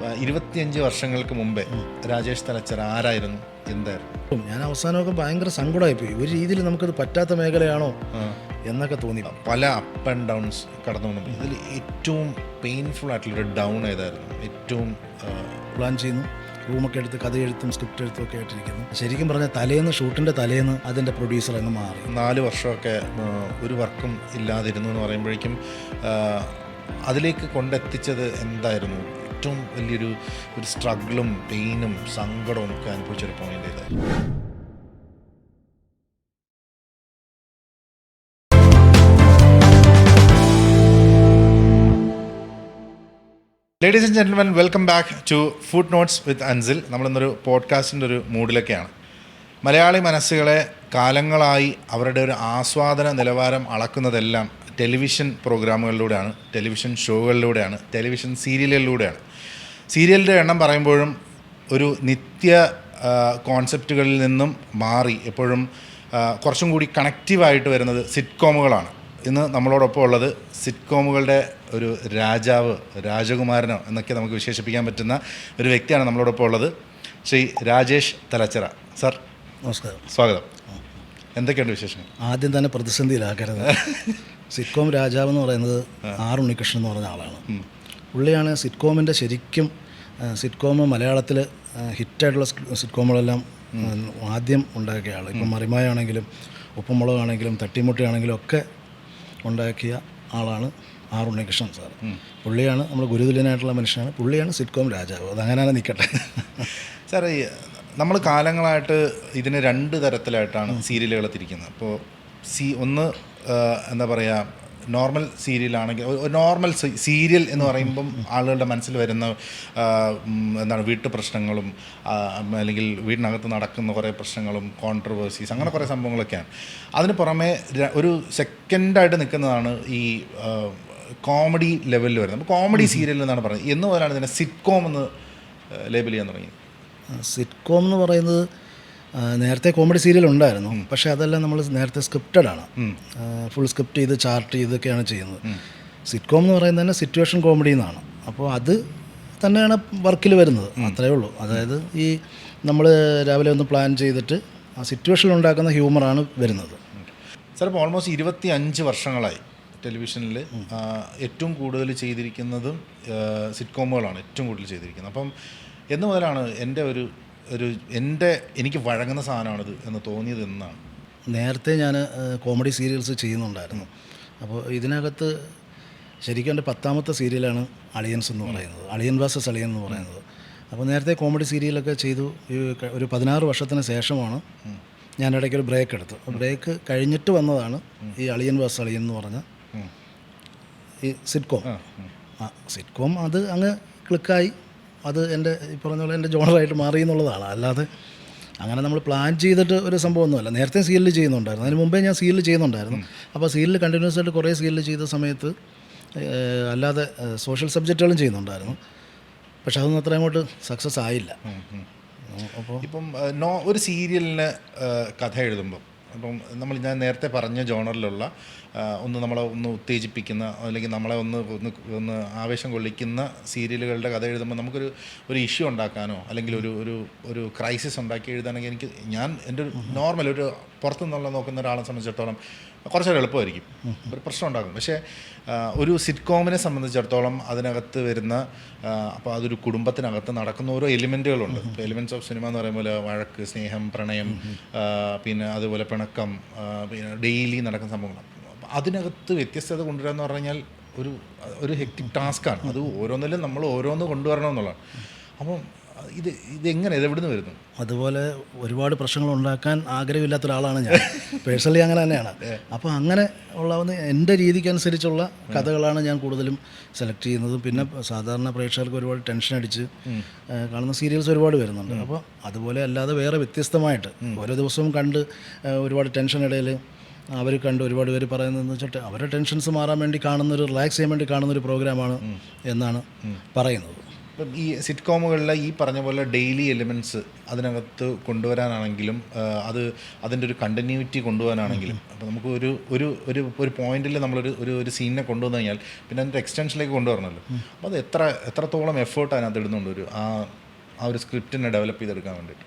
25 വർഷങ്ങൾക്ക് മുമ്പേ രാജേഷ് തലച്ചർ ആരായിരുന്നു, എന്തായിരുന്നു? ഞാൻ അവസാനമൊക്കെ ഭയങ്കര സങ്കടമായിപ്പോയി. ഒരു രീതിയിൽ നമുക്കത് പറ്റാത്ത മേഖലയാണോ എന്നൊക്കെ തോന്നി. പല അപ്പ് ആൻഡ് ഡൗൺസ് കടന്നു വന്നു. ഇതിൽ ഏറ്റവും പെയിൻഫുൾ ആയിട്ടുള്ളൊരു ഡൗൺ ഏതായിരുന്നു? ഏറ്റവും പ്ലാൻ ചെയ്യുന്നു, റൂമൊക്കെ എടുത്ത് കഥ എഴുത്തും സ്ക്രിപ്റ്റ് എഴുത്തും ഒക്കെ ആയിട്ടിരിക്കുന്നു. ശരിക്കും പറഞ്ഞാൽ തലേന്ന്, ഷൂട്ടിൻ്റെ തലേന്ന് അതിൻ്റെ പ്രൊഡ്യൂസർ അങ്ങ് മാറി. 4 വർഷമൊക്കെ ഒരു വർക്കും ഇല്ലാതിരുന്നു എന്ന് പറയുമ്പോഴേക്കും അതിലേക്ക് കൊണ്ടെത്തിച്ചത് എന്തായിരുന്നു? ഏറ്റവും വലിയൊരു സ്ട്രഗിളും പെയിനും സങ്കടവും ഒക്കെ അനുഭവിച്ചൊരു പോയിന്റ് ഇതായിരുന്നു. Ladies and gentlemen, welcome back to food notes with Ansil. നമ്മളിന്നൊരു പോഡ്കാസ്റ്റിൻ്റെ ഒരു മൂഡിലൊക്കെയാണ്. മലയാളി മനസ്സുകളെ കാലങ്ങളായി അവരുടെ ഒരു ആസ്വാദന നിലവാരം അളക്കുന്നതെല്ലാം ടെലിവിഷൻ പ്രോഗ്രാമുകളിലൂടെയാണ്, ടെലിവിഷൻ ഷോകളിലൂടെയാണ്, ടെലിവിഷൻ സീരിയലുകളിലൂടെയാണ്. സീരിയലിൻ്റെ എണ്ണം പറയുമ്പോഴും ഒരു നിത്യ കോൺസെപ്റ്റുകളിൽ നിന്നും മാറി എപ്പോഴും കുറച്ചും കൂടി കണക്റ്റീവായിട്ട് വരുന്നത് സിറ്റ്കോമുകളാണ്. ഇന്ന് നമ്മളോടൊപ്പം ഉള്ളത് സിറ്റ്കോമുകളുടെ ഒരു രാജാവ്, രാജകുമാരനോ എന്നൊക്കെ നമുക്ക് വിശേഷിപ്പിക്കാൻ പറ്റുന്ന ഒരു വ്യക്തിയാണ് നമ്മളോടൊപ്പം ഉള്ളത്, ശ്രീ രാജേഷ് തലച്ചിറ. സാർ നമസ്കാരം, സ്വാഗതം. എന്തൊക്കെയുണ്ട് വിശേഷങ്ങൾ? ആദ്യം തന്നെ പ്രതിസന്ധിയിലാക്കരുത്. സിറ്റ്കോം രാജാവ് എന്ന് പറയുന്നത് ആർ ഉണ്ണികൃഷ്ണൻ എന്ന് പറഞ്ഞ ആളാണ്. പുള്ളിയാണ് സിറ്റ്കോമിൻ്റെ ശരിക്കും സിറ്റ്കോം മലയാളത്തിൽ ഹിറ്റായിട്ടുള്ള സിറ്റ്കോമുകളെല്ലാം ആദ്യം ഉണ്ടാക്കിയ ആൾ. ഇപ്പം മറിമായാണെങ്കിലും ഉപ്പുമുളകാണെങ്കിലും തട്ടിമുട്ടിയാണെങ്കിലും ഒക്കെ ഉണ്ടാക്കിയ ആളാണ് ആർ ഉണ്ണികൃഷ്ണൻ സാർ. പുള്ളിയാണ് നമ്മൾ ഗുരുതുല്യനായിട്ടുള്ള മനുഷ്യനാണ്. പുള്ളിയാണ് സിറ്റ്കോം രാജാവ്. അതങ്ങനെ നിൽക്കട്ടെ. സാർ, നമ്മൾ കാലങ്ങളായിട്ട് ഇതിന് 2 തരത്തിലായിട്ടാണ് സീരിയലുകൾ തിരിക്കുന്നത്. അപ്പോൾ ഒന്ന് എന്താ പറയുക, നോർമൽ സീരിയലാണെങ്കിൽ, നോർമൽ സീരിയൽ എന്ന് പറയുമ്പം ആളുകളുടെ മനസ്സിൽ വരുന്ന എന്താണ്, വീട്ടു പ്രശ്നങ്ങളും അല്ലെങ്കിൽ വീടിനകത്ത് നടക്കുന്ന കുറേ പ്രശ്നങ്ങളും കോൺട്രവേഴ്സീസ്, അങ്ങനെ കുറേ സംഭവങ്ങളൊക്കെയാണ്. അതിന് പുറമെ ഒരു സെക്കൻഡായിട്ട് നിൽക്കുന്നതാണ് ഈ കോമഡി ലെവലിൽ വരുന്നത്. അപ്പോൾ കോമഡി സീരിയൽ എന്നാണ് പറയുന്നത്. എന്ന് മുതലാണ് ഇതിനെ സിറ്റ്കോം എന്ന് ലേബൽ ചെയ്യാൻ തുടങ്ങിയത്? സിറ്റ്കോം എന്ന് പറയുന്നത് നേരത്തെ കോമഡി സീരിയൽ ഉണ്ടായിരുന്നു, പക്ഷേ അതെല്ലാം നമ്മൾ നേരത്തെ സ്ക്രിപ്റ്റഡ് ആണ്. ഫുൾ സ്ക്രിപ്റ്റ് ചെയ്ത് ചാർട്ട് ചെയ്തൊക്കെയാണ് ചെയ്യുന്നത്. സിറ്റ്കോം എന്ന് പറയുന്നത് തന്നെ സിറ്റുവേഷൻ കോമഡി എന്നാണ്. അപ്പോൾ അത് തന്നെയാണ് വർക്കിൽ വരുന്നത്, അത്രയേ ഉള്ളൂ. അതായത് ഈ നമ്മൾ രാവിലെ ഒന്ന് പ്ലാൻ ചെയ്തിട്ട് ആ സിറ്റുവേഷനിൽ ഉണ്ടാക്കുന്ന ഹ്യൂമറാണ് വരുന്നത്. സാർ, ഇപ്പോൾ ഓൾമോസ്റ്റ് 25 വർഷങ്ങളായി ടെലിവിഷനിൽ ഏറ്റവും കൂടുതൽ ചെയ്തിരിക്കുന്നതും സിറ്റ്കോമുകളാണ് ഏറ്റവും കൂടുതൽ ചെയ്തിരിക്കുന്നത്. അപ്പം എന്ന് മുതലാണ് എനിക്ക് വഴങ്ങുന്ന സാധനമാണിത് എന്ന് തോന്നിയത് എന്നാണ്? നേരത്തെ ഞാൻ കോമഡി സീരിയൽസ് ചെയ്യുന്നുണ്ടായിരുന്നു. അപ്പോൾ ഇതിനകത്ത് ശരിക്കും എൻ്റെ 10ാമത്തെ സീരിയലാണ് അളിയൻസ് എന്ന് പറയുന്നത്, അളിയൻ വേഴ്സസ് അളിയൻ എന്ന് പറയുന്നത്. അപ്പോൾ നേരത്തെ കോമഡി സീരിയലൊക്കെ ചെയ്തു. ഒരു 16 വർഷത്തിന് ശേഷമാണ് ഞാൻ ഇടയ്ക്കൊരു ബ്രേക്ക് എടുത്തു. ബ്രേക്ക് കഴിഞ്ഞിട്ട് വന്നതാണ് ഈ അളിയൻ വേഴ്സസ് അളിയൻ എന്ന് പറഞ്ഞ ഈ സിറ്റ്കോം. സിറ്റ്കോം അത് അങ്ങ് ക്ലിക്കായി. അത് എൻ്റെ ഈ പറഞ്ഞ പോലെ എൻ്റെ ജോണറായിട്ട് മാറി എന്നുള്ളതാണ്. അല്ലാതെ അങ്ങനെ നമ്മൾ പ്ലാൻ ചെയ്തിട്ട് ഒരു സംഭവമൊന്നുമല്ല. നേരത്തെ സീരിയൽ ചെയ്യുന്നുണ്ടായിരുന്നു, അതിന് മുമ്പേ ഞാൻ സീരിയൽ ചെയ്യുന്നുണ്ടായിരുന്നു. അപ്പോൾ സീരിയൽ കണ്ടിന്യൂസ് ആയിട്ട് കുറേ സീരിയൽ ചെയ്ത സമയത്ത് അല്ലാതെ സോഷ്യൽ സബ്ജക്റ്റുകളും ചെയ്യുന്നുണ്ടായിരുന്നു. പക്ഷെ അതൊന്നും അത്ര അങ്ങോട്ട് സക്സസ് ആയില്ല. അപ്പോൾ ഇപ്പം ഒരു സീരിയലിന് കഥ എഴുതുമ്പം ഞാൻ നേരത്തെ പറഞ്ഞ ജോണറിലുള്ള നമ്മളെ ഒന്ന് ഉത്തേജിപ്പിക്കുന്ന, അല്ലെങ്കിൽ നമ്മളെ ഒന്ന് ആവേശം കൊള്ളിക്കുന്ന സീരിയലുകളുടെ കഥ എഴുതുമ്പോൾ നമുക്കൊരു ഇഷ്യൂ ഉണ്ടാക്കാനോ അല്ലെങ്കിൽ ഒരു ക്രൈസിസ് ഉണ്ടാക്കി എഴുതാണെങ്കിൽ എൻ്റെ ഒരു നോർമൽ ഒരു പുറത്തുനിന്നുള്ള നോക്കുന്ന ഒരാളെ സംബന്ധിച്ചിടത്തോളം കുറച്ചൊരു എളുപ്പമായിരിക്കും, ഒരു പ്രശ്നം ഉണ്ടാകും. പക്ഷേ ഒരു സിറ്റ്കോമിനെ സംബന്ധിച്ചിടത്തോളം അതിനകത്ത് വരുന്ന, അപ്പോൾ അതൊരു കുടുംബത്തിനകത്ത് നടക്കുന്ന ഓരോ എലിമെൻറ്റുകളുണ്ട്. ഇപ്പോൾ എലിമെൻറ്റ്സ് ഓഫ് സിനിമ എന്ന് പറയുമ്പോൾ വഴക്ക്, സ്നേഹം, പ്രണയം, പിന്നെ അതുപോലെ പിണക്കം, പിന്നെ ഡെയിലി നടക്കുന്ന സംഭവങ്ങളാണ്. അതിനകത്ത് വ്യത്യസ്തത കൊണ്ടുവരിക എന്ന് പറഞ്ഞു കഴിഞ്ഞാൽ ഒരു ഹെക്റ്റിക് ടാസ്ക്കാണ്. അത് ഓരോന്നിലും നമ്മൾ ഓരോന്ന് കൊണ്ടുവരണമെന്നുള്ളതാണ്. അപ്പം ഇതെവിടുന്ന് വരുന്നു? അതുപോലെ ഒരുപാട് പ്രശ്നങ്ങൾ ഉണ്ടാക്കാൻ ആഗ്രഹമില്ലാത്ത ഒരാളാണ് ഞാൻ. പേഴ്സണലി അങ്ങനെ തന്നെയാണ്. അപ്പോൾ അങ്ങനെ ഉള്ളവന്ന് എൻ്റെ രീതിക്കനുസരിച്ചുള്ള കഥകളാണ് ഞാൻ കൂടുതലും സെലക്ട് ചെയ്യുന്നത്. പിന്നെ സാധാരണ പ്രേക്ഷകർക്ക് ഒരുപാട് ടെൻഷൻ അടിച്ച് കാണുന്ന സീരിയൽസ് ഒരുപാട് വരുന്നുണ്ട്. അപ്പോൾ അതുപോലെ അല്ലാതെ വേറെ വ്യത്യസ്തമായിട്ട് ഓരോ ദിവസവും കണ്ട് ഒരുപാട് ടെൻഷൻ ഇടയിൽ അവർ കണ്ട് ഒരുപാട് പേര് പറയുന്നതെന്ന് വെച്ചിട്ട് അവരുടെ ടെൻഷൻസ് മാറാൻ വേണ്ടി കാണുന്നൊരു, റിലാക്സ് ചെയ്യാൻ വേണ്ടി കാണുന്നൊരു പ്രോഗ്രാമാണ് എന്നാണ് പറയുന്നത്. ഇപ്പം ഈ സിറ്റ്കോമുകളിലെ ഈ പറഞ്ഞ പോലെ ഡെയിലി എലിമെൻറ്റ്സ് അതിനകത്ത് കൊണ്ടുവരാനാണെങ്കിലും അതിൻ്റെ ഒരു കണ്ടിന്യൂറ്റി കൊണ്ടുപോകാനാണെങ്കിലും അപ്പോൾ നമുക്ക് ഒരു പോയിന്റിൽ നമ്മളൊരു ഒരു സീനിനെ കൊണ്ടുവന്നു കഴിഞ്ഞാൽ പിന്നെ അതിൻ്റെ എക്സ്റ്റൻഷനിലേക്ക് കൊണ്ടുവരണമല്ലോ. അപ്പോൾ അത് എത്രത്തോളം എഫേർട്ട് അതിനകത്ത് ഇടുന്നുണ്ട് ആ ഒരു സ്ക്രിപ്റ്റിനെ ഡെവലപ്പ് ചെയ്തെടുക്കാൻ വേണ്ടിയിട്ട്.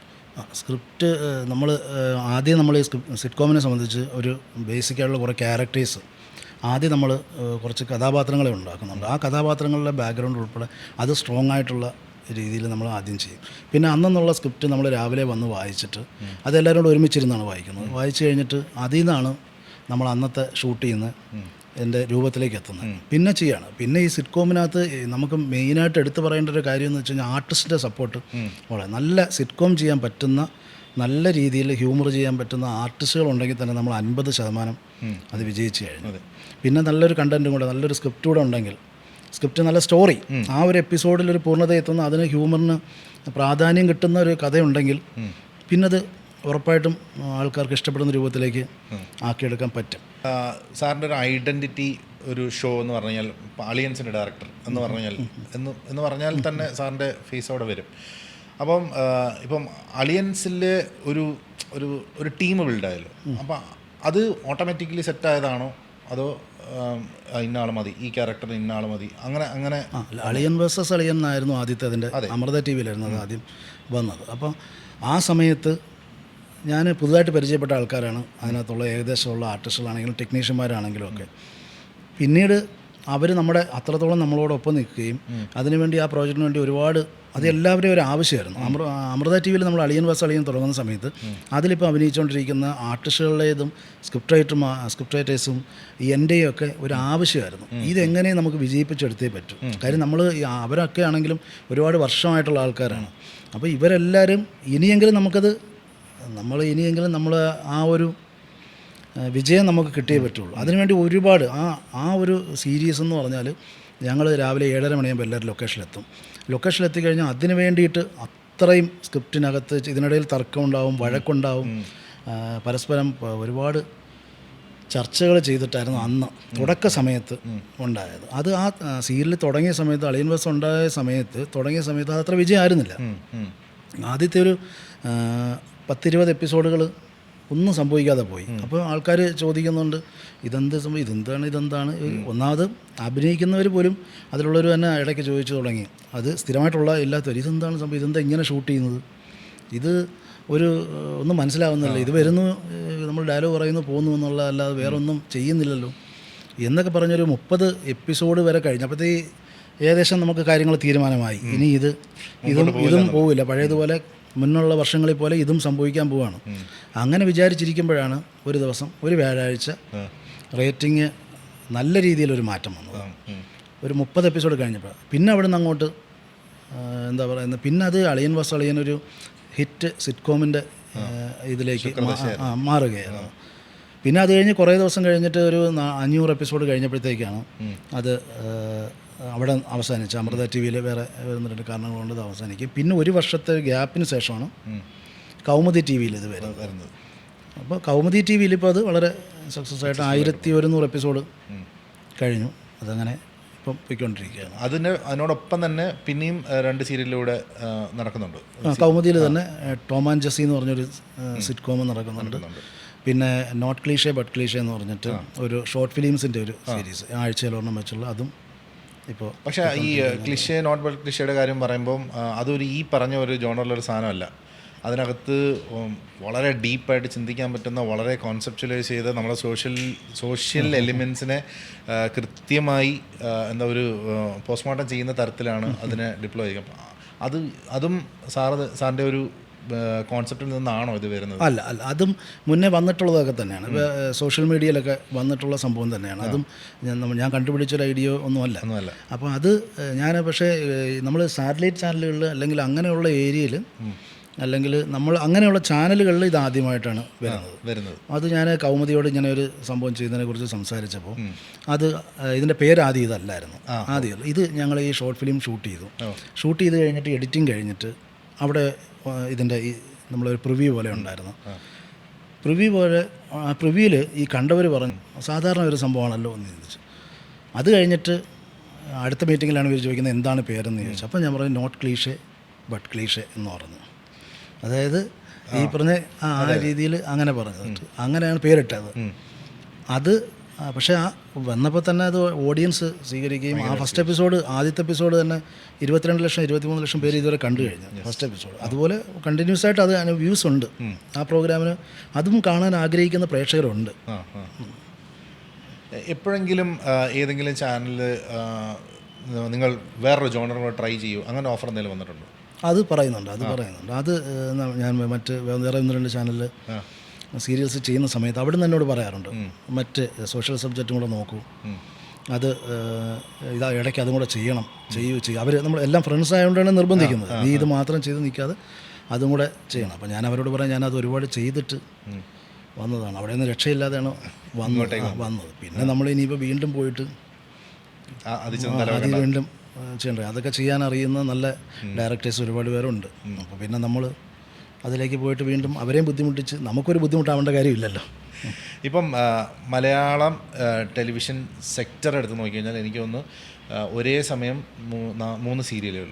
സ്ക്രിപ്റ്റ് നമ്മൾ ഈ സിറ്റ്കോമിനെ സംബന്ധിച്ച് ഒരു ബേസിക്കായിട്ടുള്ള കുറേ ക്യാരക്ടേഴ്സ് ആദ്യം നമ്മൾ കുറച്ച് കഥാപാത്രങ്ങളെ ഉണ്ടാക്കുന്നുണ്ട്. ആ കഥാപാത്രങ്ങളുടെ ബാക്ക്ഗ്രൗണ്ട് ഉൾപ്പെടെ അത് സ്ട്രോങ് ആയിട്ടുള്ള രീതിയിൽ നമ്മൾ ആദ്യം ചെയ്യും. പിന്നെ അന്നുള്ള സ്ക്രിപ്റ്റ് നമ്മൾ രാവിലെ വന്ന് വായിച്ചിട്ട് അതെല്ലാവരും കൂടെ ഒരുമിച്ചിരുന്നാണ് വായിക്കുന്നത്. വായിച്ചു കഴിഞ്ഞിട്ട് അതിൽ നിന്നാണ് നമ്മൾ അന്നത്തെ ഷൂട്ട് ചെയ്യുന്ന എൻ്റെ രൂപത്തിലേക്ക് എത്തുന്നത്. പിന്നെ ചെയ്യാണ്. പിന്നെ ഈ സിറ്റ്കോമിനകത്ത് നമുക്ക് മെയിനായിട്ട് എടുത്തു പറയേണ്ട ഒരു കാര്യം എന്ന് വെച്ച് കഴിഞ്ഞാൽ ആർട്ടിസ്റ്റിൻ്റെ സപ്പോർട്ട് വളരെ നല്ല സിറ്റ്കോം ചെയ്യാൻ പറ്റുന്ന നല്ല രീതിയിൽ ഹ്യൂമർ ചെയ്യാൻ പറ്റുന്ന ആർട്ടിസ്റ്റുകൾ ഉണ്ടെങ്കിൽ തന്നെ നമ്മൾ 50% അത് വിജയിച്ചു കഴിഞ്ഞു. പിന്നെ നല്ലൊരു കണ്ടൻറ്റും കൂടെ നല്ലൊരു സ്ക്രിപ്റ്റ് കൂടെ ഉണ്ടെങ്കിൽ സ്ക്രിപ്റ്റ് നല്ല സ്റ്റോറി ആ ഒരു എപ്പിസോഡിൽ ഒരു പൂർണ്ണത എത്തുന്ന അതിന് ഹ്യൂമറിന് പ്രാധാന്യം കിട്ടുന്ന ഒരു കഥയുണ്ടെങ്കിൽ പിന്നത് ഉറപ്പായിട്ടും ആൾക്കാർക്ക് ഇഷ്ടപ്പെടുന്ന രൂപത്തിലേക്ക് ആക്കിയെടുക്കാൻ പറ്റും. സാറിൻ്റെ ഒരു ഐഡൻറ്റിറ്റി ഒരു ഷോ എന്ന് പറഞ്ഞു കഴിഞ്ഞാൽ അളിയൻസിൻ്റെ ഡയറക്ടർ എന്ന് പറഞ്ഞാൽ തന്നെ സാറിൻ്റെ ഫേസ് അവിടെ വരും. ഇപ്പം അളിയൻസിൽ ഒരു ടീം ബിൽഡായല്ലോ. അപ്പം അത് ഓട്ടോമാറ്റിക്കലി സെറ്റായതാണോ അതോ ഇന്ന ആൾ മതി, ഈ ക്യാരക്ടർ ഇന്ന ആൾ മതി, അങ്ങനെ അളിയൻ വേഴ്സസ് അളിയൻ എന്നായിരുന്നു ആദ്യത്തെ അതിൻ്റെ അമൃത ടി വിയിലായിരുന്നു അത് ആദ്യം വന്നത്. അപ്പോൾ ആ സമയത്ത് ഞാൻ പുതുതായിട്ട് പരിചയപ്പെട്ട ആൾക്കാരാണ് അതിനകത്തുള്ള ഏകദേശമുള്ള ആർട്ടിസ്റ്റുകളാണെങ്കിലും ടെക്നീഷ്യന്മാരാണെങ്കിലും ഒക്കെ. പിന്നീട് അവർ അത്രത്തോളം നമ്മളോടൊപ്പം നിൽക്കുകയും അതിനുവേണ്ടി ആ പ്രോജക്റ്റിന് വേണ്ടി ഒരുപാട് അത് എല്ലാവരെയും ഒരു ആവശ്യമായിരുന്നു. അമൃത ടി വിയിൽ നമ്മൾ അളിയൻ വേഴ്സസ് അളിയൻ തുടങ്ങുന്ന സമയത്ത് അതിലിപ്പോൾ അഭിനയിച്ചുകൊണ്ടിരിക്കുന്ന ആർട്ടിസ്റ്റുകളുടേതും സ്ക്രിപ്റ്റ് റൈറ്റേഴ്സും എൻ്റെയും ഒക്കെ ഒരു ആവശ്യമായിരുന്നു. ഇതെങ്ങനെ നമുക്ക് വിജയിപ്പിച്ചെടുത്തേ പറ്റൂ. കാര്യം അവരൊക്കെ ആണെങ്കിലും ഒരുപാട് വർഷമായിട്ടുള്ള ആൾക്കാരാണ്. അപ്പോൾ ഇവരെല്ലാവരും ഇനിയെങ്കിലും നമ്മൾ ആ ഒരു വിജയം നമുക്ക് കിട്ടിയേ പറ്റുള്ളൂ. അതിനുവേണ്ടി ഒരുപാട് ആ ഒരു സീരീസ് എന്ന് പറഞ്ഞാൽ ഞങ്ങൾ രാവിലെ 7:30 മണിയാകുമ്പോൾ എല്ലാവരും ലൊക്കേഷനിലെത്തി കഴിഞ്ഞാൽ അതിന് വേണ്ടിയിട്ട് അത്രയും സ്ക്രിപ്റ്റിനകത്ത് ഇതിനിടയിൽ തർക്കമുണ്ടാവും, വഴക്കുണ്ടാവും, പരസ്പരം ഒരുപാട് ചർച്ചകൾ ചെയ്തിട്ടായിരുന്നു അന്ന് തുടക്ക സമയത്ത് ഉണ്ടായത്. അത് ആ സീരിയൽ തുടങ്ങിയ സമയത്ത് അളിയൻ വേഴ്സസ് തുടങ്ങിയ സമയത്ത് അത് അത്ര വിജയമായിരുന്നില്ല. ആദ്യത്തെ ഒരു 10-20 എപ്പിസോഡുകൾ ഒന്നും സംഭവിക്കാതെ പോയി. അപ്പോൾ ആൾക്കാർ ചോദിക്കുന്നുണ്ട് ഇതെന്താണ്. ഒന്നാമത് അഭിനയിക്കുന്നവർ പോലും അതിലുള്ളവർ തന്നെ ഇടയ്ക്ക് ചോദിച്ചു തുടങ്ങി. അത് സ്ഥിരമായിട്ടുള്ള എല്ലാത്തവരും ഇതെന്താണ് സംഭവം, ഇതെന്താ ഇങ്ങനെ ഷൂട്ട് ചെയ്യുന്നത്, ഇത് ഒന്നും മനസ്സിലാവുന്നില്ല, ഇത് വരുന്നു നമ്മൾ ഡയലോഗ് പറയുന്നു പോകുന്നു എന്നുള്ള അല്ലാതെ വേറെ ഒന്നും ചെയ്യുന്നില്ലല്ലോ എന്നൊക്കെ പറഞ്ഞൊരു 30 എപ്പിസോഡ് വരെ കഴിഞ്ഞപ്പോഴത്തേ ഏകദേശം നമുക്ക് കാര്യങ്ങൾ തീരുമാനമായി. ഇനി ഇതും പോവില്ല, പഴയതുപോലെ മുന്നുള്ള വർഷങ്ങളിൽ പോലെ ഇതും സംഭവിക്കാൻ പോവുകയാണ്. അങ്ങനെ വിചാരിച്ചിരിക്കുമ്പോഴാണ് ഒരു ദിവസം ഒരു വ്യാഴാഴ്ച റേറ്റിംഗ് നല്ല രീതിയിലൊരു മാറ്റം വന്നത്. ഒരു 30 എപ്പിസോഡ് കഴിഞ്ഞപ്പോൾ പിന്നെ അവിടെ നിന്ന് അങ്ങോട്ട് എന്താ പറയുന്നത്, പിന്നെ അത് അളിയൻ വേഴ്സസ് അളിയൻ ഒരു ഹിറ്റ് സിറ്റ്കോമിൻ്റെ ഇതിലേക്ക് മാറുകയായിരുന്നു. പിന്നെ അത് കഴിഞ്ഞ് കുറേ ദിവസം കഴിഞ്ഞിട്ട് ഒരു 500 എപ്പിസോഡ് കഴിഞ്ഞപ്പോഴത്തേക്കാണ് അത് അവിടെ അവസാനിച്ച് അമൃത ടി വിയിൽ വേറെ 1-2 കാരണങ്ങൾ കൊണ്ട് അത് അവസാനിക്കും. പിന്നെ ഒരു വർഷത്തെ ഗ്യാപ്പിന് ശേഷമാണ് കൗമുദി ടി വിയിൽ ഇത് വരുന്നത്. അപ്പോൾ കൗമുദി ടി വിയിൽ ഇപ്പോൾ അത് വളരെ സക്സസ് ആയിട്ട് 1100 എപ്പിസോഡ് കഴിഞ്ഞു. അതങ്ങനെ ഇപ്പം പോയിക്കൊണ്ടിരിക്കുകയാണ്. അതിനോടൊപ്പം തന്നെ പിന്നെയും 2 സീരിയലിലൂടെ നടക്കുന്നുണ്ട്. കൗമുദിയിൽ തന്നെ ടോം ആൻഡ് ജെസ്സി എന്ന് പറഞ്ഞൊരു സിറ്റ്കോം നടക്കുന്നുണ്ട്. പിന്നെ നോട്ട് ക്ലീഷേ ബട്ട് ക്ലീഷേ എന്ന് പറഞ്ഞിട്ട് ഒരു ഷോർട്ട് ഫിലിംസിൻ്റെ ഒരു സീരീസ് ആഴ്ചയിലൊരെണ്ണം വെച്ചുള്ള അതും ഇപ്പോൾ. പക്ഷേ ഈ ക്ലിഷേ നോട്ട് ബട്ട് ക്ലിഷയുടെ കാര്യം പറയുമ്പം അതൊരു ഈ പറഞ്ഞ ഒരു ജോണറിലൊരു സാധനമല്ല. അതിനകത്ത് വളരെ ഡീപ്പായിട്ട് ചിന്തിക്കാൻ പറ്റുന്ന, വളരെ കോൺസെപ്ച്വലൈസ് ചെയ്ത് നമ്മുടെ സോഷ്യൽ എലിമെൻസിനെ കൃത്യമായി ഒരു പോസ്റ്റ്മോർട്ടം ചെയ്യുന്ന തരത്തിലാണ് അതിനെ ഡിപ്ലോയ് ചെയ്യുക. അതും സാറിൻ്റെ ഒരു കോൺസെപ്റ്റിൽ നിന്നാണോ ഇത് വരുന്നത്? അല്ല, അതും മുന്നേ വന്നിട്ടുള്ളതൊക്കെ തന്നെയാണ്. ഇപ്പോൾ സോഷ്യൽ മീഡിയയിലൊക്കെ വന്നിട്ടുള്ള സംഭവം തന്നെയാണ്. അതും ഞാൻ കണ്ടുപിടിച്ചൊരു ഐഡിയ ഒന്നുമല്ല. അപ്പോൾ അത് പക്ഷേ നമ്മൾ സാറ്റലൈറ്റ് ചാനലുകളിൽ അല്ലെങ്കിൽ അങ്ങനെയുള്ള ഏരിയയിൽ അല്ലെങ്കിൽ നമ്മൾ അങ്ങനെയുള്ള ചാനലുകളിൽ ഇത് ആദ്യമായിട്ടാണ് വരുന്നത്. അത് ഞാൻ കൗമുദിയോട് ഇങ്ങനെ ഒരു സംഭവം ചെയ്യുന്നതിനെക്കുറിച്ച് സംസാരിച്ചപ്പോൾ ഇതിൻ്റെ പേര് ആദ്യം ഇതല്ലായിരുന്നു. ആദ്യം ഇത് ഞങ്ങൾ ഈ ഷോർട്ട് ഫിലിം ഷൂട്ട് ചെയ്ത് കഴിഞ്ഞിട്ട് എഡിറ്റിംഗ് കഴിഞ്ഞിട്ട് അവിടെ ഇതിൻ്റെ നമ്മളൊരു പ്രിവ്യൂ പോലെ ഉണ്ടായിരുന്നു. പ്രിവ്യൂവിൽ ഈ കണ്ടവർ പറഞ്ഞു സാധാരണ ഒരു സംഭവമാണല്ലോ എന്ന് ചിന്തിച്ചു. അത് കഴിഞ്ഞിട്ട് അടുത്ത മീറ്റിങ്ങിലാണ് ഇവർ ചോദിക്കുന്നത് എന്താണ് പേരെന്ന് ചോദിച്ചു. അപ്പോൾ ഞാൻ പറഞ്ഞു നോട്ട് ക്ലീഷേ ബട്ട് ക്ലീഷേ എന്ന് പറഞ്ഞു. അതായത് ഈ പറഞ്ഞ ആ രീതിയിൽ അങ്ങനെ പറഞ്ഞത്, അങ്ങനെയാണ് പേരിട്ടത്. അത് പക്ഷേ ആ വന്നപ്പോൾ തന്നെ അത് ഓഡിയൻസ് സ്വീകരിക്കുകയും ആ ഫസ്റ്റ് എപ്പിസോഡ്, ആദ്യത്തെ എപ്പിസോഡ് തന്നെ 22 ലക്ഷം 23 ലക്ഷം പേര് ഇതുവരെ കണ്ടു കഴിഞ്ഞു ഫസ്റ്റ് എപ്പിസോഡ്. അതുപോലെ കണ്ടിന്യൂസ് ആയിട്ട് അത് വ്യൂസ് ഉണ്ട് ആ പ്രോഗ്രാമിന്. അതും കാണാൻ ആഗ്രഹിക്കുന്ന പ്രേക്ഷകരുണ്ട്. എപ്പോഴെങ്കിലും ഏതെങ്കിലും ചാനലിൽ നിങ്ങൾ വേറൊരു ജോണർ ട്രൈ ചെയ്യൂ, അങ്ങനെ ഓഫർ എന്തെങ്കിലും വന്നിട്ടുണ്ടോ? അത് പറയുന്നുണ്ട്. അത് ഞാൻ മറ്റ് വേറെ 1-2 ചാനലിൽ സീരിയൽസ് ചെയ്യുന്ന സമയത്ത് അവിടെ നിന്ന് എന്നോട് പറയാറുണ്ട്, മറ്റ് സോഷ്യൽ സബ്ജക്റ്റും കൂടെ നോക്കൂ, അത് ഇടയ്ക്ക് അതും കൂടെ ചെയ്യണം, ചെയ്യും. അവർ നമ്മൾ എല്ലാം ഫ്രണ്ട്സ് ആയതുകൊണ്ടാണ് നിർബന്ധിക്കുന്നത്, നീ ഇത് മാത്രം ചെയ്ത് നിൽക്കാതെ അതും കൂടെ ചെയ്യണം. അപ്പോൾ ഞാൻ അവരോട് പറയാം, ഞാനത് ഒരുപാട് ചെയ്തിട്ട് വന്നതാണ്, അവിടെ നിന്ന് രക്ഷയില്ലാതെയാണ് വന്നത്. പിന്നെ നമ്മൾ ഇനിയിപ്പോൾ വീണ്ടും പോയിട്ട് അത് വീണ്ടും ചെയ്യണ്ടേ, അതൊക്കെ ചെയ്യാൻ അറിയുന്ന നല്ല ഡയറക്ടേഴ്സ് ഒരുപാട് പേരുണ്ട്. അപ്പോൾ പിന്നെ നമ്മൾ അതിലേക്ക് പോയിട്ട് വീണ്ടും അവരെയും ബുദ്ധിമുട്ടിച്ച് നമുക്കൊരു ബുദ്ധിമുട്ടാവേണ്ട കാര്യമില്ലല്ലോ. ഇപ്പം മലയാളം ടെലിവിഷൻ സെക്ടർ എടുത്ത് നോക്കിക്കഴിഞ്ഞാൽ എനിക്ക് തോന്നുന്നു ഒരേ സമയം 3 സീരിയലുകൾ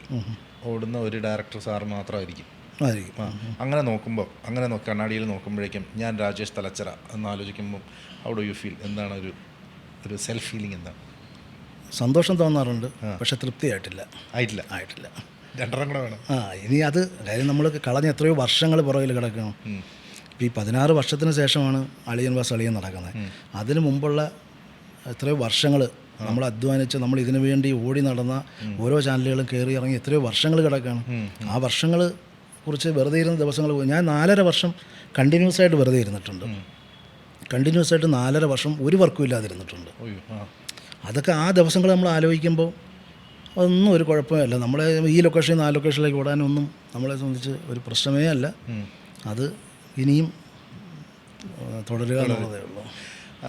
ഓടുന്ന ഒരു ഡയറക്ടർ സാറ് മാത്രമായിരിക്കും. അങ്ങനെ നോക്കുമ്പോൾ, കണ്ണാടിയിൽ നോക്കുമ്പോഴേക്കും ഞാൻ രാജേഷ് തലച്ചറ എന്നാലോചിക്കുമ്പം ഹൗ ഡു യു ഫീൽ? എന്താണ് ഒരു സെൽഫ് ഫീലിംഗ്? എന്താണ്? സന്തോഷം തോന്നാറുണ്ട്, പക്ഷെ തൃപ്തിയായിട്ടില്ല. ആയിട്ടില്ല 2 കൂടെ വേണം. ഇനി അത് കാര്യം നമ്മൾ കളഞ്ഞ എത്രയോ വർഷങ്ങൾ പുറകിൽ കിടക്കണം. ഇപ്പോൾ ഈ 16 വർഷത്തിന് ശേഷമാണ് അളിയൻ വാസ് അളിയൻ നടക്കുന്നത്. അതിന് മുമ്പുള്ള എത്രയോ വർഷങ്ങൾ നമ്മൾ അധ്വാനിച്ച് നമ്മൾ ഇതിനു വേണ്ടി ഓടി നടന്ന ഓരോ ചാനലുകളും കയറി ഇറങ്ങി എത്രയോ വർഷങ്ങൾ കിടക്കുകയാണ്. ആ വർഷങ്ങൾ കുറിച്ച് വെറുതെ ഇരുന്ന ദിവസങ്ങൾ പോയി. ഞാൻ 4.5 വർഷം കണ്ടിന്യൂസ് ആയിട്ട് വെറുതെ ഇരുന്നിട്ടുണ്ട്. കണ്ടിന്യൂസ് ആയിട്ട് 4.5 വർഷം ഒരു വർക്കും ഇല്ലാതിരുന്നിട്ടുണ്ട്. അതൊക്കെ ആ ദിവസങ്ങൾ നമ്മൾ ആലോചിക്കുമ്പോൾ ഒന്നും ഒരു കുഴപ്പമില്ല. നമ്മളെ ഈ ലൊക്കേഷനിൽ നിന്ന് ആ ലൊക്കേഷനിലേക്ക് ഓടാനൊന്നും നമ്മളെ സംബന്ധിച്ച് ഒരു പ്രശ്നമേ അല്ല. അത് ഇനിയും തുടരുക എന്നുള്ളതേ ഉള്ളൂ.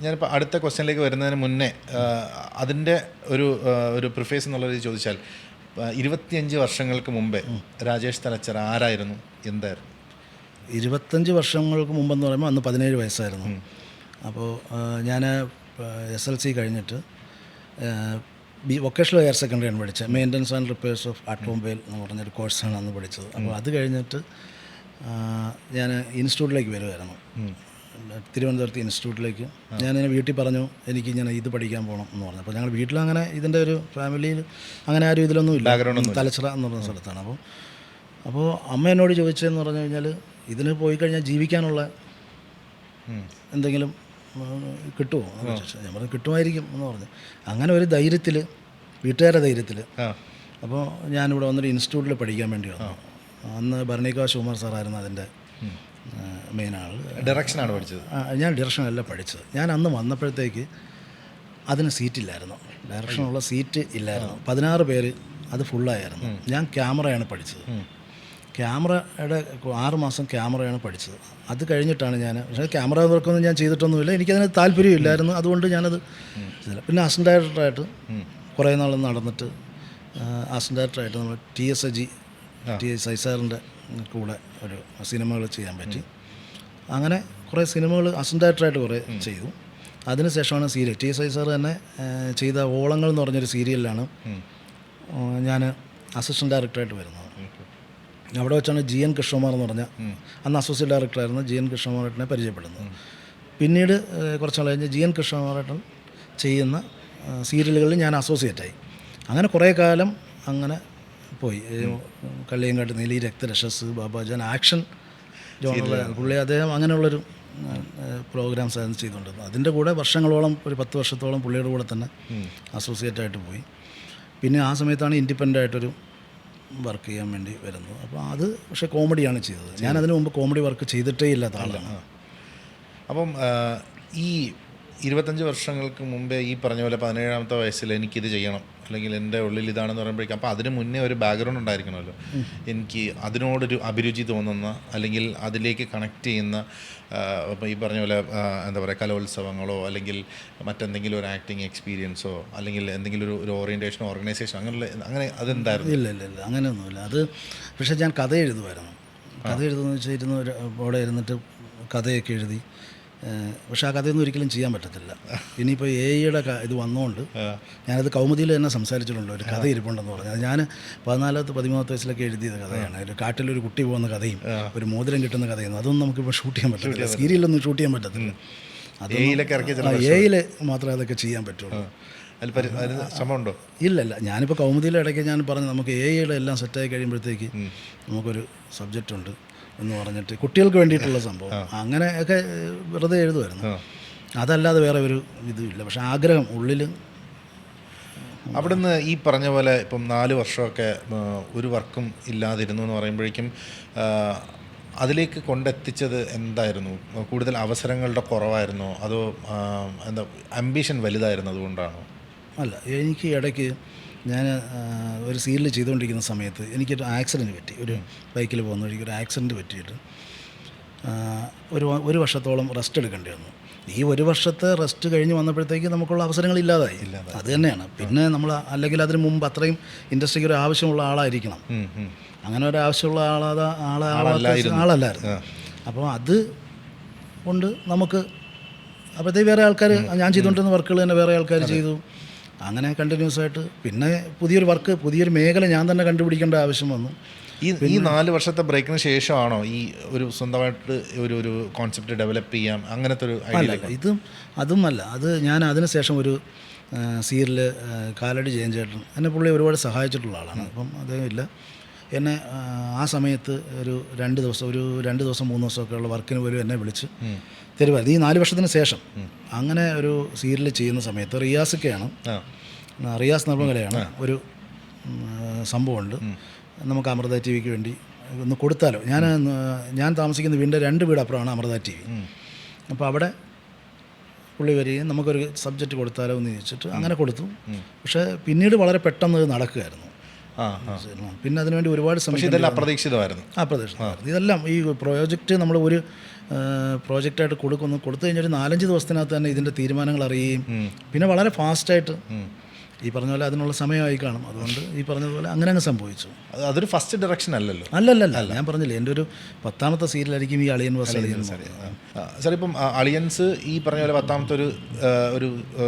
ഞാനിപ്പോൾ അടുത്ത ക്വസ്റ്റ്യനിലേക്ക് വരുന്നതിന് മുന്നേ അതിൻ്റെ ഒരു പ്രിഫേസ് എന്നുള്ള രീതി ചോദിച്ചാൽ 25 വർഷങ്ങൾക്ക് മുമ്പേ രാജേഷ് തലച്ചറ ആരായിരുന്നു, എന്തായിരുന്നു? 25 വർഷങ്ങൾക്ക് മുമ്പെന്ന് പറയുമ്പോൾ അന്ന് 17 വയസ്സായിരുന്നു. അപ്പോൾ ഞാൻ SLC കഴിഞ്ഞിട്ട് വൊക്കേഷണൽ ഹയർ സെക്കൻഡറിയാണ് പഠിച്ചത്. Maintenance and repairs of automobile എന്ന് പറഞ്ഞൊരു കോഴ്സാണ് അന്ന് പഠിച്ചത്. അപ്പോൾ അത് കഴിഞ്ഞിട്ട് ഞാൻ ഇൻസ്റ്റിറ്റ്യൂട്ടിലേക്ക് വരുമായിരുന്നു, തിരുവനന്തപുരത്ത് ഇൻസ്റ്റിറ്റ്യൂട്ടിലേക്ക്. ഞാനിങ്ങനെ വീട്ടിൽ പറഞ്ഞു എനിക്കിങ്ങനെ ഇത് പഠിക്കാൻ പോകണം എന്ന് പറഞ്ഞു. അപ്പോൾ ഞങ്ങൾ വീട്ടിലങ്ങനെ ഇതിൻ്റെ ഒരു ഫാമിലിയിൽ അങ്ങനെ ആരും ഇതിലൊന്നും ഇല്ല, തലച്ചിറ എന്ന് പറഞ്ഞ സ്ഥലത്താണ്. അപ്പോൾ അമ്മ എന്നോട് ചോദിച്ചതെന്ന് പറഞ്ഞു കഴിഞ്ഞാൽ ഇതിന് പോയി കഴിഞ്ഞാൽ ജീവിക്കാനുള്ള എന്തെങ്കിലും കിട്ടുമോ എന്ന് ചോദിച്ചു. ഞാൻ പറഞ്ഞു കിട്ടുമായിരിക്കും എന്ന് പറഞ്ഞു. അങ്ങനെ ഒരു ധൈര്യത്തിൽ, വീട്ടുകാരുടെ ധൈര്യത്തിൽ അപ്പോൾ ഞാനിവിടെ വന്നൊരു ഇൻസ്റ്റിറ്റ്യൂട്ടിൽ പഠിക്കാൻ വേണ്ടി വന്നു. അന്ന് ഭരണികാവ് ശിവകുമാർ സാറായിരുന്നു അതിൻ്റെ മെയിൻ ആൾ. ഡയറക്ഷനാണ് പഠിച്ചത്? ഞാൻ ഡയറക്ഷനല്ല പഠിച്ചത്. ഞാൻ അന്ന് വന്നപ്പോഴത്തേക്ക് അതിന് സീറ്റില്ലായിരുന്നു, ഡയറക്ഷനുള്ള സീറ്റ് ഇല്ലായിരുന്നു. 16 പേര്, അത് ഫുള്ളായിരുന്നു. ഞാൻ ക്യാമറയാണ് പഠിച്ചത്. ക്യാമറയുടെ 6 മാസം ക്യാമറയാണ് പഠിച്ചത്. അത് കഴിഞ്ഞിട്ടാണ് ഞാൻ, പക്ഷേ ക്യാമറ വർക്കൊന്നും ഞാൻ ചെയ്തിട്ടൊന്നുമില്ല, എനിക്കതിന് താല്പര്യമില്ലായിരുന്നു. അതുകൊണ്ട് ഞാനത് ചെയ്തില്ല. പിന്നെ അസിസ്റ്റൻ്റ് ഡയറക്ടറായിട്ട് കുറേ നാൾ നടന്നിട്ട് അസിസ്റ്റൻ്റ് ഡയറക്ടറായിട്ട് നമ്മൾ TS സാറിൻ്റെ കൂടെ ഒരു സിനിമകൾ ചെയ്യാൻ പറ്റി. അങ്ങനെ കുറേ സിനിമകൾ അസിസ്റ്റൻ്റ് ഡയറക്ടറായിട്ട് കുറേ ചെയ്തു. അതിനുശേഷമാണ് സീരിയൽ TS സാർ തന്നെ ചെയ്ത ഓളങ്ങൾ എന്ന് പറഞ്ഞൊരു സീരിയലിലാണ് ഞാൻ അസിസ്റ്റൻ്റ് ഡയറക്ടറായിട്ട് വരുന്നത്. അവിടെ വെച്ചാണ് GN കൃഷ്ണകുമാർ എന്ന് പറഞ്ഞ അന്ന് അസോസിയേറ്റ് ഡയറക്ടറായിരുന്ന GN കൃഷ്ണകുമാരേട്ടനെ പരിചയപ്പെടുന്നത്. പിന്നീട് കുറച്ച് നാൾ കഴിഞ്ഞ് GN കൃഷ്ണകുമാരേട്ടൻ ചെയ്യുന്ന സീരിയലുകളിൽ ഞാൻ അസോസിയേറ്റായി. അങ്ങനെ കുറേ കാലം അങ്ങനെ പോയി. കള്ളിയങ്കാട്ട് നീലി, രക്തരക്ഷസ്, ബാബാജാൻ, ആക്ഷൻ ജോണറിൽ പുള്ളി അദ്ദേഹം അങ്ങനെയുള്ളൊരു പ്രോഗ്രാംസ് ആയിരുന്നു ചെയ്തുകൊണ്ടിരുന്നത്. അതിൻ്റെ കൂടെ വർഷങ്ങളോളം, ഒരു 10 വർഷത്തോളം പുള്ളിയുടെ കൂടെ തന്നെ അസോസിയേറ്റായിട്ട് പോയി. പിന്നെ ആ സമയത്താണ് ഇൻഡിപെൻഡൻ്റ് ആയിട്ടൊരു വർക്ക് ചെയ്യാൻ വേണ്ടി വരുന്നത്. അപ്പോൾ അത് പക്ഷേ കോമഡിയാണ് ചെയ്തത്. ഞാൻ അതിനു മുമ്പ് കോമഡി വർക്ക് ചെയ്തിട്ടേ ഇല്ലാത്ത ആളാണ്. അപ്പം ഈ 25 വർഷങ്ങൾക്ക് മുമ്പേ ഈ പറഞ്ഞ പോലെ 17ാമത്തെ വയസ്സിൽ എനിക്കിത് ചെയ്യണം, അല്ലെങ്കിൽ എൻ്റെ ഉള്ളിൽ ഇതാണെന്ന് പറയുമ്പോഴേക്കും അപ്പോൾ അതിന് മുന്നേ ഒരു ബാക്ക്ഗ്രൗണ്ട് ഉണ്ടായിരിക്കണമല്ലോ. എനിക്ക് അതിനോടൊരു അഭിരുചി തോന്നുന്ന, അല്ലെങ്കിൽ അതിലേക്ക് കണക്ട് ചെയ്യുന്ന, ഇപ്പോൾ ഈ പറഞ്ഞ പോലെ എന്താ പറയുക, കലോത്സവങ്ങളോ അല്ലെങ്കിൽ മറ്റെന്തെങ്കിലും ഒരു ആക്ടിങ് എക്സ്പീരിയൻസോ അല്ലെങ്കിൽ എന്തെങ്കിലും ഒരു ഓറിയൻറ്റേഷനോ ഓർഗനൈസേഷനോ അങ്ങനെ അതെന്തായിരുന്നു? ഇല്ല അങ്ങനെയൊന്നുമില്ല. അത് പക്ഷേ ഞാൻ കഥ എഴുതുമായിരുന്നു. കഥ എഴുതുമെന്ന് വെച്ചാൽ അവിടെ ഇരുന്നിട്ട് കഥയൊക്കെ എഴുതി പക്ഷേ ആ കഥയൊന്നും ഒരിക്കലും ചെയ്യാൻ പറ്റത്തില്ല. ഇനിയിപ്പോൾ AI ഇത് വന്നുകൊണ്ട് ഞാനത് കൗമുദിയിൽ തന്നെ സംസാരിച്ചിട്ടുണ്ട്. ഒരു കഥ ഇരിപ്പുണ്ടെന്ന് പറഞ്ഞത് ഞാൻ 14-13 വയസ്സിലൊക്കെ എഴുതിയത് കഥയാണ്. ഒരു കാട്ടിലൊരു കുട്ടി പോകുന്ന കഥയും ഒരു മോതിരം കിട്ടുന്ന കഥയും അതൊന്നും നമുക്കിപ്പോൾ ഷൂട്ട് ചെയ്യാൻ പറ്റത്തില്ല. സീരിയലൊന്നും ഷൂട്ട് ചെയ്യാൻ പറ്റത്തില്ല. അത് AI മാത്രമേ അതൊക്കെ ചെയ്യാൻ പറ്റുള്ളൂ. ശ്രമമുണ്ടോ? ഇല്ല. ഞാനിപ്പോൾ കൗമുദിയിലെ ഇടയ്ക്ക് ഞാൻ പറഞ്ഞു നമുക്ക് AI എല്ലാം സെറ്റായി കഴിയുമ്പോഴത്തേക്ക് നമുക്കൊരു സബ്ജക്റ്റ് ഉണ്ട് എന്ന് പറഞ്ഞിട്ട് കുട്ടികൾക്ക് വേണ്ടിയിട്ടുള്ള സംഭവം അങ്ങനെയൊക്കെ വെറുതെ എഴുതുമായിരുന്നു. അതല്ലാതെ വേറെ ഒരു ഇതുമില്ല. പക്ഷെ ആഗ്രഹം ഉള്ളിൽ. അവിടുന്ന് ഈ പറഞ്ഞ പോലെ ഇപ്പം 4 വർഷമൊക്കെ ഒരു വർക്കും ഇല്ലാതിരുന്നു എന്ന് പറയുമ്പോഴേക്കും അതിലേക്ക് കൊണ്ടെത്തിച്ചത് എന്തായിരുന്നു? കൂടുതൽ അവസരങ്ങളുടെ കുറവായിരുന്നോ അതോ എന്താ ആംബിഷൻ വലുതായിരുന്നു അതുകൊണ്ടാണോ? അല്ല, എനിക്ക് ഇടയ്ക്ക് ഞാൻ ഒരു സീരിയൽ ചെയ്തുകൊണ്ടിരിക്കുന്ന സമയത്ത് എനിക്കൊരു ആക്സിഡൻറ്റ് പറ്റി. ഒരു ബൈക്കിൽ പോകുന്ന വഴിക്ക് ഒരു ആക്സിഡൻറ്റ് പറ്റിയിട്ട് ഒരു വർഷത്തോളം റെസ്റ്റ് എടുക്കേണ്ടി വന്നു. ഈ ഒരു വർഷത്തെ റെസ്റ്റ് കഴിഞ്ഞ് വന്നപ്പോഴത്തേക്ക് നമുക്കുള്ള അവസരങ്ങൾ ഇല്ലാതായി. അത് തന്നെയാണ്. പിന്നെ നമ്മൾ അല്ലെങ്കിൽ അതിന് മുമ്പ് അത്രയും ഇൻഡസ്ട്രിക്ക് ഒരു ആവശ്യമുള്ള ആളായിരിക്കണം. അങ്ങനെ ഒരു ആവശ്യമുള്ള ആളല്ലായിരുന്നു. അപ്പോൾ അത് കൊണ്ട് നമുക്ക് അപ്പോഴത്തേക്ക് വേറെ ആൾക്കാർ ഞാൻ ചെയ്തുകൊണ്ടിരുന്ന വർക്കുകൾ തന്നെ വേറെ ആൾക്കാർ ചെയ്തു. അങ്ങനെ കണ്ടിന്യൂസ് ആയിട്ട് പിന്നെ പുതിയൊരു മേഖല ഞാൻ തന്നെ കണ്ടുപിടിക്കേണ്ട ആവശ്യം വന്നു. ഈ 4 വർഷത്തെ ബ്രേക്കിന് ശേഷമാണോ ഈ ഒരു സ്വന്തമായിട്ട് ഒരു കോൺസെപ്റ്റ് ഡെവലപ്പ് ചെയ്യാം അങ്ങനത്തെ ഒരു ഐഡിയ? അതുമല്ല. ഞാൻ അതിന് ശേഷം ഒരു സീരിയൽ കാലടി ജയൻചേട്ടൻ എന്നെ പുള്ളി ഒരുപാട് സഹായിച്ചിട്ടുള്ള ആളാണ്. അപ്പം അദ്ദേഹമില്ല എന്നെ ആ സമയത്ത് ഒരു 2 ദിവസം 3 ദിവസമൊക്കെ ഉള്ള വർക്കിന് പോലും എന്നെ വിളിച്ച് തരുമായിരുന്നു. ഈ 4 വർഷത്തിന് ശേഷം അങ്ങനെ ഒരു സീരിയൽ ചെയ്യുന്ന സമയത്ത് റിയാസ് നിർമ്മകലയാണ് ഒരു സംഭവമുണ്ട്, നമുക്ക് അമൃത TV ക്ക് വേണ്ടി ഒന്ന് കൊടുത്താലോ. ഞാൻ താമസിക്കുന്ന വീടിൻ്റെ 2 വീട് അപ്പുറമാണ് അമൃത TV. അപ്പോൾ അവിടെ പുള്ളി വരികയും നമുക്കൊരു സബ്ജക്റ്റ് കൊടുത്താലോ എന്ന് ചോദിച്ചിട്ട് അങ്ങനെ കൊടുത്തു. പക്ഷേ പിന്നീട് വളരെ പെട്ടെന്ന് നടക്കുകയായിരുന്നു. പിന്നെ അതിനുവേണ്ടി ഒരുപാട് സമയം അപ്രതീക്ഷിതമായിരുന്നു. ഇതെല്ലാം ഈ പ്രോജക്റ്റ് നമ്മൾ ഒരു പ്രോജക്റ്റായിട്ട് കൊടുത്തു കഴിഞ്ഞാൽ ഒരു 4-5 ദിവസത്തിനകത്ത് തന്നെ ഇതിൻ്റെ തീരുമാനങ്ങൾ അറിയുകയും പിന്നെ വളരെ ഫാസ്റ്റായിട്ട് ഈ പറഞ്ഞ പോലെ അതിനുള്ള സമയമായി കാണും. അതുകൊണ്ട് ഈ പറഞ്ഞതുപോലെ അങ്ങനെ അങ്ങ് സംഭവിച്ചു. അതൊരു ഫസ്റ്റ് ഡയറക്ഷൻ അല്ലല്ലോ? അല്ലല്ല, ഞാൻ പറഞ്ഞില്ലേ എൻ്റെ ഒരു 10ാമത്തെ സീരിയലായിരിക്കും ഈ അളിയൻ വാസ് അളിയൻ. സാർ ഇപ്പം അളിയൻസ് ഈ പറഞ്ഞ പോലെ 10ാമത്തെ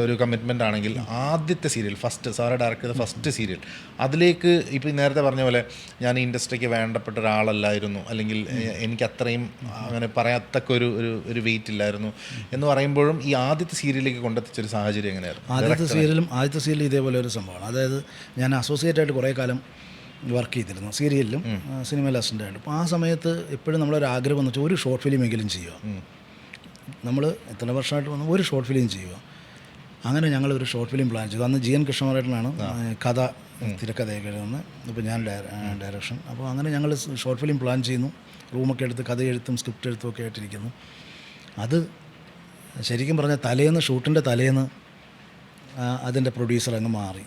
ഒരു കമ്മിറ്റ്മെൻ്റ് ആണെങ്കിൽ ആദ്യത്തെ സീരിയൽ സാറ് ഡയറക്റ്റ് ചെയ്ത ഫസ്റ്റ് സീരിയൽ അതിലേക്ക് ഇപ്പം നേരത്തെ പറഞ്ഞ പോലെ ഞാൻ ഈ ഇൻഡസ്ട്രിക്ക് വേണ്ടപ്പെട്ട ഒരാളല്ലായിരുന്നു, അല്ലെങ്കിൽ എനിക്ക് അത്രയും അങ്ങനെ പറയത്തക്ക ഒരു വെയിറ്റ് ഇല്ലായിരുന്നു എന്ന് പറയുമ്പോഴും ഈ ആദ്യത്തെ സീരിയലിലേക്ക് കൊണ്ടെത്തിച്ചൊരു സാഹചര്യം എങ്ങനെയായിരുന്നു? ആദ്യത്തെ സീരിയൽ ഇതേപോലെ ഒരു സംഭവമാണ്. അതായത് ഞാൻ അസോസിയേറ്റ് ആയിട്ട് കുറേ കാലം വർക്ക് ചെയ്തിരുന്നു സീരിയലിലും സിനിമയിൽ അസിസ്റ്റൻ്റായിട്ട്. അപ്പോൾ ആ സമയത്ത് എപ്പോഴും നമ്മളൊരു ആഗ്രഹം എന്ന് വെച്ചാൽ ഒരു ഷോർട്ട് ഫിലിം എങ്കിലും ചെയ്യുക. നമ്മൾ എത്ര വർഷമായിട്ട് വന്നു ഒരു ഷോർട്ട് ഫിലിം ചെയ്യുക. അങ്ങനെ ഞങ്ങളൊരു ഷോർട്ട് ഫിലിം പ്ലാൻ ചെയ്തു. അന്ന് GN കൃഷ്ണകുമാരേട്ടനാണ് തിരക്കഥയൊക്കെ എഴുതുന്നത്, ഇപ്പോൾ ഞാൻ ഡയറക്ഷൻ. അപ്പോൾ അങ്ങനെ ഞങ്ങൾ ഷോർട്ട് ഫിലിം പ്ലാൻ ചെയ്യുന്നു, റൂമൊക്കെ എടുത്ത് കഥ എഴുത്തും സ്ക്രിപ്റ്റ് എഴുത്തും ഒക്കെ ആയിട്ടിരിക്കുന്നു. അത് ശരിക്കും പറഞ്ഞാൽ ഷൂട്ടിൻ്റെ തലേന്ന് അതിൻ്റെ പ്രൊഡ്യൂസർ അങ്ങ് മാറി.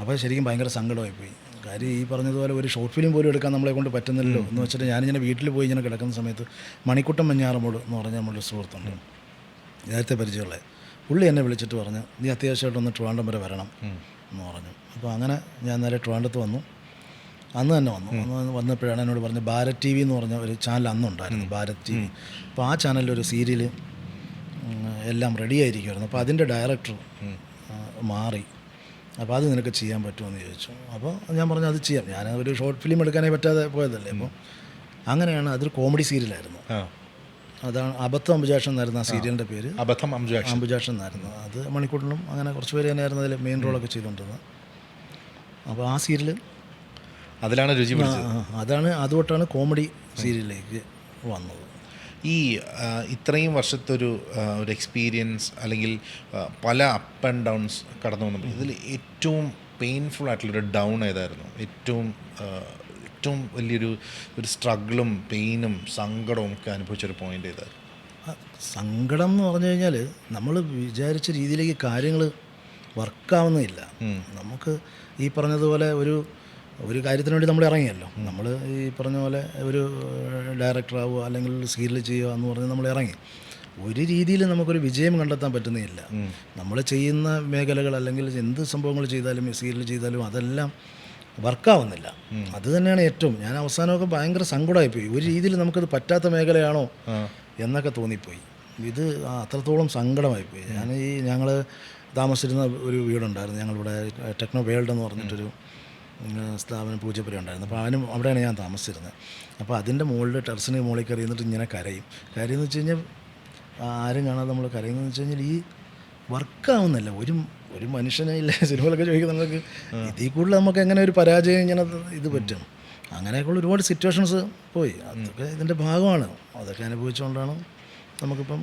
അപ്പോൾ ശരിക്കും ഭയങ്കര സങ്കടമായിപ്പോയി. കാര്യം ഈ പറഞ്ഞതുപോലെ ഒരു ഷോർട്ട് ഫിലിം പോലും എടുക്കാൻ നമ്മളെ കൊണ്ട് പറ്റുന്നില്ലല്ലോ എന്ന് വെച്ചിട്ട് ഞാനിങ്ങനെ വീട്ടിൽ പോയി ഇങ്ങനെ കിടക്കുന്ന സമയത്ത് മണിക്കുട്ടൻ മഞ്ഞാറമോട് എന്ന് പറഞ്ഞാൽ നമ്മളൊരു സുഹൃത്തുണ്ട്, നേരത്തെ പരിചയമുള്ള പുള്ളി എന്നെ വിളിച്ചിട്ട് പറഞ്ഞു നീ അത്യാവശ്യമായിട്ടൊന്ന് ട്രിവാൻഡ്രം വരെ വരണം എന്ന് പറഞ്ഞു. അപ്പോൾ അങ്ങനെ ഞാൻ നേരെ ട്രിവാൻഡ്രത്ത് വന്നു. അന്ന് തന്നെ വന്നപ്പോഴാണ് എന്നോട് പറഞ്ഞത് ഭാരത് TV എന്ന് പറഞ്ഞ ഒരു ചാനൽ അന്നുണ്ടായിരുന്നു, ഭാരത് TV. അപ്പോൾ ആ ചാനലിലൊരു സീരിയൽ എല്ലാം റെഡി ആയിരിക്കുമായിരുന്നു. അപ്പോൾ അതിൻ്റെ ഡയറക്ടർ മാറി. അപ്പോൾ അത് നിനക്ക് ചെയ്യാൻ പറ്റുമെന്ന് ചോദിച്ചു. അപ്പോൾ ഞാൻ പറഞ്ഞു അത് ചെയ്യാം, ഞാൻ ഒരു ഷോർട്ട് ഫിലിം എടുക്കാനേ പറ്റാതെ പോയതല്ലേ. അപ്പോൾ അങ്ങനെയാണ് അതൊരു കോമഡി സീരിയലായിരുന്നു. അതാണ് അബദ്ധം അംബുജാക്ഷൻ എന്നായിരുന്നു ആ സീരിയലിൻ്റെ പേര്. അംബുജാക്ഷൻ എന്നായിരുന്നു. അത് മണിക്കൂറിലും അങ്ങനെ കുറച്ച് പേര് തന്നെയായിരുന്നു അതിൽ മെയിൻ റോളൊക്കെ ചെയ്തുകൊണ്ടിരുന്നത്. അപ്പോൾ ആ സീരിയൽ അതിലാണ് രുചി അതുകൊണ്ടാണ് കോമഡി സീരിയലിലേക്ക് വന്നത്. ഈ ഇത്രയും വർഷത്തെ ഒരു എക്സ്പീരിയൻസ് അല്ലെങ്കിൽ പല അപ്പ് ആൻഡ് ഡൗൺസ് കടന്നു വന്നപ്പോൾ ഇതിൽ ഏറ്റവും പെയിൻഫുൾ ആയിട്ടുള്ളൊരു ഡൗൺ ഏതായിരുന്നു? ഏറ്റവും വലിയൊരു സ്ട്രഗിളും പെയിനും സങ്കടവും ഒക്കെ അനുഭവിച്ചൊരു പോയിൻ്റ് ഏതായിരുന്നു? സങ്കടം എന്ന് പറഞ്ഞു കഴിഞ്ഞാൽ നമ്മൾ വിചാരിച്ച രീതിയിലേക്ക് കാര്യങ്ങൾ വർക്കാവുന്നില്ല. നമുക്ക് ഈ പറഞ്ഞതുപോലെ ഒരു കാര്യത്തിന് വേണ്ടി നമ്മൾ ഇറങ്ങിയല്ലോ. നമ്മൾ ഈ പറഞ്ഞ പോലെ ഒരു ഡയറക്ടറാവുക അല്ലെങ്കിൽ സീരിയൽ ചെയ്യുക എന്ന് പറഞ്ഞ് നമ്മൾ ഇറങ്ങി. ഒരു രീതിയിൽ നമുക്കൊരു വിജയം കണ്ടെത്താൻ പറ്റുന്നില്ല. നമ്മൾ ചെയ്യുന്ന മേഖലകൾ അല്ലെങ്കിൽ എന്ത് സംഭവങ്ങൾ ചെയ്താലും സീരിയൽ ചെയ്താലും അതെല്ലാം വർക്കാവുന്നില്ല. അത് തന്നെയാണ് ഏറ്റവും. ഞാൻ അവസാനമൊക്കെ ഭയങ്കര സങ്കടമായിപ്പോയി. ഒരു രീതിയിൽ നമുക്കത് പറ്റാത്ത മേഖലയാണോ എന്നൊക്കെ തോന്നിപ്പോയി. ഇത് അത്രത്തോളം സങ്കടമായിപ്പോയി. ഞങ്ങൾ താമസിച്ചിരുന്ന ഒരു വീടുണ്ടായിരുന്നു, ഞങ്ങളിവിടെ ടെക്നോ വേൾഡ് എന്ന് പറഞ്ഞിട്ടൊരു സ്ഥാപനം പൂജപ്പുര ഉണ്ടായിരുന്നു. അപ്പോൾ അവിടെയാണ് ഞാൻ താമസിച്ചിരുന്നത്. അപ്പോൾ അതിൻ്റെ മുകളിൽ ടെറസിന് മുകളിൽ കയറി എന്നിട്ട് ഇങ്ങനെ കരയെന്ന് വെച്ച് കഴിഞ്ഞാൽ ആരും കാണാതെ നമ്മൾ കരയുന്നതെന്ന് വെച്ച് കഴിഞ്ഞാൽ ഈ വർക്കാവുന്നില്ല. ഒരു മനുഷ്യനെ ഇല്ല സിനിമകളൊക്കെ ചോദിക്കുന്ന നമുക്ക് ഇതിൽ കൂടുതൽ നമുക്ക് എങ്ങനെ ഒരു പരാജയം ഇങ്ങനെ ഇത് പറ്റും. അങ്ങനെയൊക്കെയുള്ള ഒരുപാട് സിറ്റുവേഷൻസ് പോയി. അതൊക്കെ ഇതിൻ്റെ ഭാഗമാണ്. അതൊക്കെ അനുഭവിച്ചുകൊണ്ടാണ് നമുക്കിപ്പം